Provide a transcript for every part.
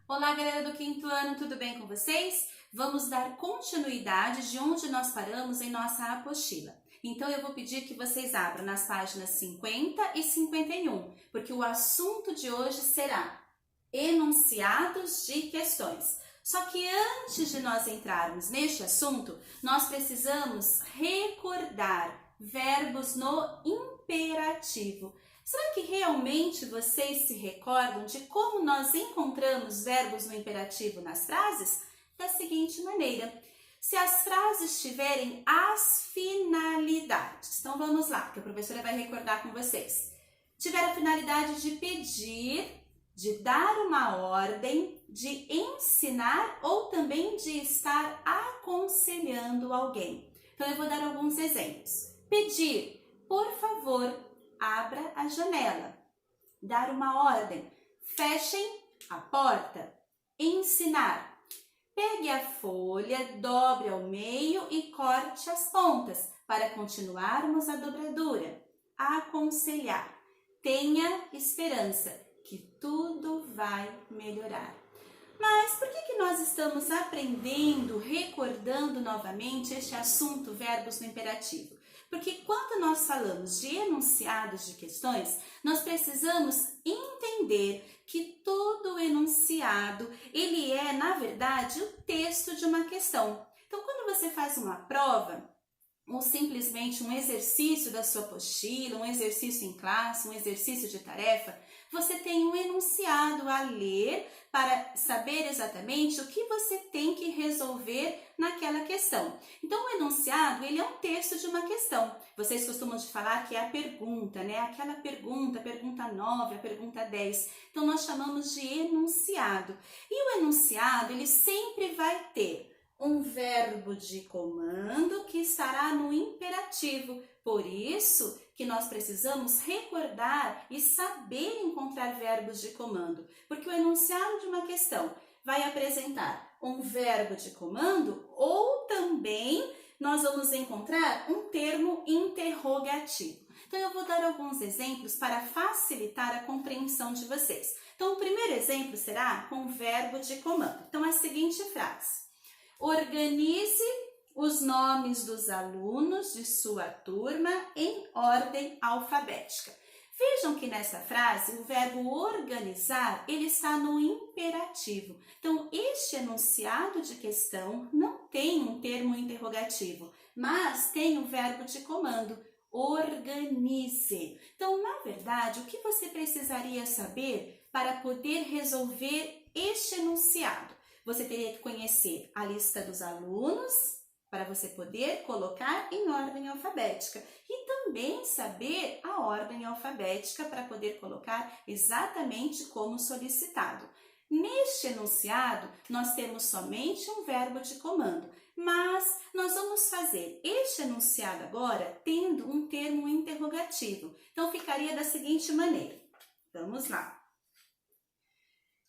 Olá, galera do quinto ano, tudo bem com vocês? Vamos dar continuidade de onde nós paramos em nossa apostila. Então, eu vou pedir que vocês abram nas páginas 50 e 51, porque o assunto de hoje será enunciados de questões. Só que antes de nós entrarmos neste assunto, nós precisamos recordar verbos no imperativo. Será que realmente vocês se recordam de como nós encontramos verbos no imperativo nas frases? Da seguinte maneira: se as frases tiverem as finalidades. Então vamos lá, que a professora vai recordar com vocês. Tiver a finalidade de pedir, de dar uma ordem, de ensinar ou também de estar aconselhando alguém. Então eu vou dar alguns exemplos. Pedir, por favor, abra a janela. Dar uma ordem, fechem a porta. Ensinar, pegue a folha, dobre ao meio e corte as pontas para continuarmos a dobradura. Aconselhar, tenha esperança que tudo vai melhorar. Mas por que nós estamos aprendendo, recordando novamente este assunto verbos no imperativo? Porque quando nós falamos de enunciados de questões, nós precisamos entender que todo enunciado, ele é, na verdade, o texto de uma questão. Então, quando você faz uma prova, ou simplesmente um exercício da sua apostila, um exercício em classe, um exercício de tarefa, você tem um enunciado a ler para saber exatamente o que você tem que resolver naquela questão. Então, o enunciado, ele é um texto de uma questão. Vocês costumam de falar que é a pergunta, né? Aquela pergunta, a pergunta 9, a pergunta 10. Então, nós chamamos de enunciado. E o enunciado, ele sempre vai ter um verbo de comando que estará no imperativo. Por isso que nós precisamos recordar e saber encontrar verbos de comando, porque o enunciado de uma questão vai apresentar um verbo de comando ou também nós vamos encontrar um termo interrogativo. Então, eu vou dar alguns exemplos para facilitar a compreensão de vocês. Então, o primeiro exemplo será com verbo de comando. Então, a seguinte frase: organize os nomes dos alunos de sua turma em ordem alfabética. Vejam que nessa frase o verbo organizar, ele está no imperativo. Então, este enunciado de questão não tem um termo interrogativo, mas tem o verbo de comando, organize. Então, na verdade, o que você precisaria saber para poder resolver este enunciado? Você teria que conhecer a lista dos alunos para você poder colocar em ordem alfabética e também saber a ordem alfabética para poder colocar exatamente como solicitado. Neste enunciado, nós temos somente um verbo de comando, mas nós vamos fazer este enunciado agora tendo um termo interrogativo. Então, ficaria da seguinte maneira. Vamos lá.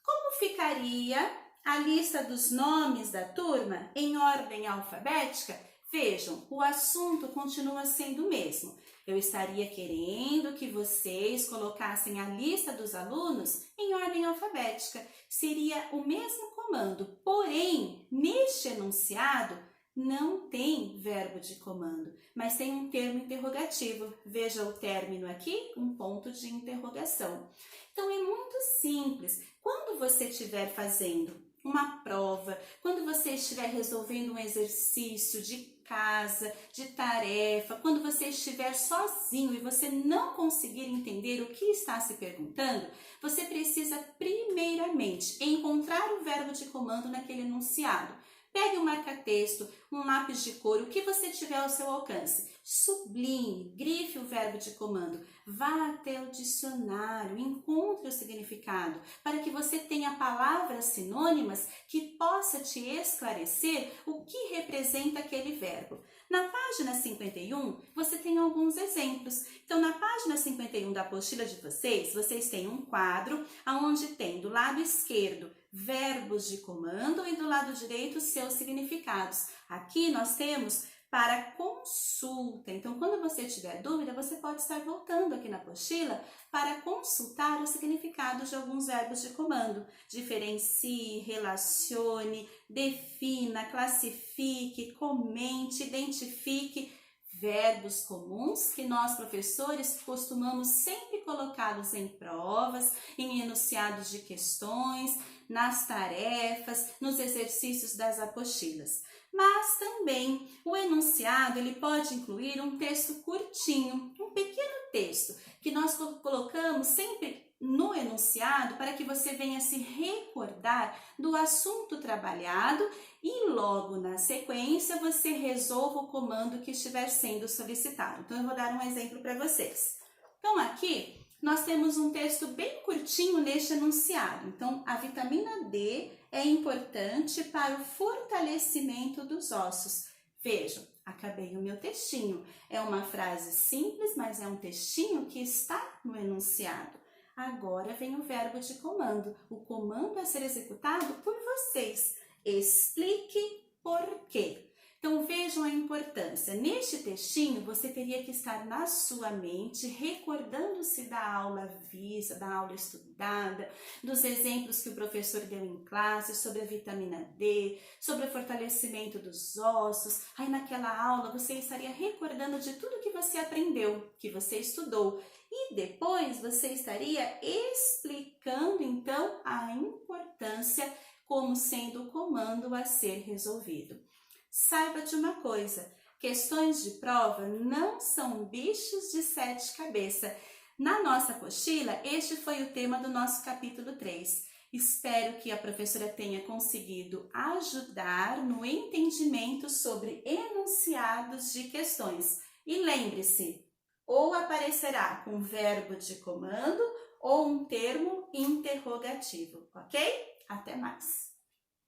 Como ficaria a lista dos nomes da turma em ordem alfabética? Vejam, o assunto continua sendo o mesmo. Eu estaria querendo que vocês colocassem a lista dos alunos em ordem alfabética. Seria o mesmo comando, porém, neste enunciado, não tem verbo de comando, mas tem um termo interrogativo. Veja o término aqui, um ponto de interrogação. Então, é muito simples. Quando você estiver fazendo uma prova, quando você estiver resolvendo um exercício de casa, de tarefa, quando você estiver sozinho e você não conseguir entender o que está se perguntando, você precisa primeiramente encontrar o verbo de comando naquele enunciado. Pegue um marca-texto, um lápis de cor, o que você tiver ao seu alcance. Sublinhe, grife o verbo de comando. Vá até o dicionário, encontre o significado, para que você tenha palavras sinônimas que possa te esclarecer o que representa aquele verbo. Na página 51, você tem alguns exemplos. Então, na página 51 da apostila de vocês têm um quadro onde tem do lado esquerdo verbos de comando e do lado direito seus significados. Aqui nós temos para consulta. Então, quando você tiver dúvida, você pode estar voltando aqui na apostila para consultar o significado de alguns verbos de comando. Diferencie, relacione, defina, classifique, comente, identifique. Verbos comuns que nós, professores, costumamos sempre colocá-los em provas, em enunciados de questões, nas tarefas, nos exercícios das apostilas. Mas também o enunciado ele pode incluir um texto curtinho, um pequeno texto, que nós colocamos sempre no enunciado para que você venha se recordar do assunto trabalhado e logo na sequência você resolva o comando que estiver sendo solicitado. Então eu vou dar um exemplo para vocês. Então aqui nós temos um texto bem curtinho neste enunciado. Então a vitamina D é importante para o fortalecimento dos ossos. Vejam, acabei o meu textinho. É uma frase simples, mas é um textinho que está no enunciado. Agora vem o verbo de comando. O comando a ser executado por vocês. Explique por quê. Então vejam a importância. Neste textinho você teria que estar na sua mente recordando-se da aula vista, da aula estudada, dos exemplos que o professor deu em classe sobre a vitamina D, sobre o fortalecimento dos ossos. Aí naquela aula você estaria recordando de tudo que você aprendeu, que você estudou. E depois você estaria explicando então a importância como sendo o comando a ser resolvido. Saiba de uma coisa, questões de prova não são bichos de 7 cabeças. Na nossa apostila, este foi o tema do nosso capítulo 3. Espero que a professora tenha conseguido ajudar no entendimento sobre enunciados de questões. E lembre-se, ou aparecerá com verbo de comando ou um termo interrogativo, ok? Até mais!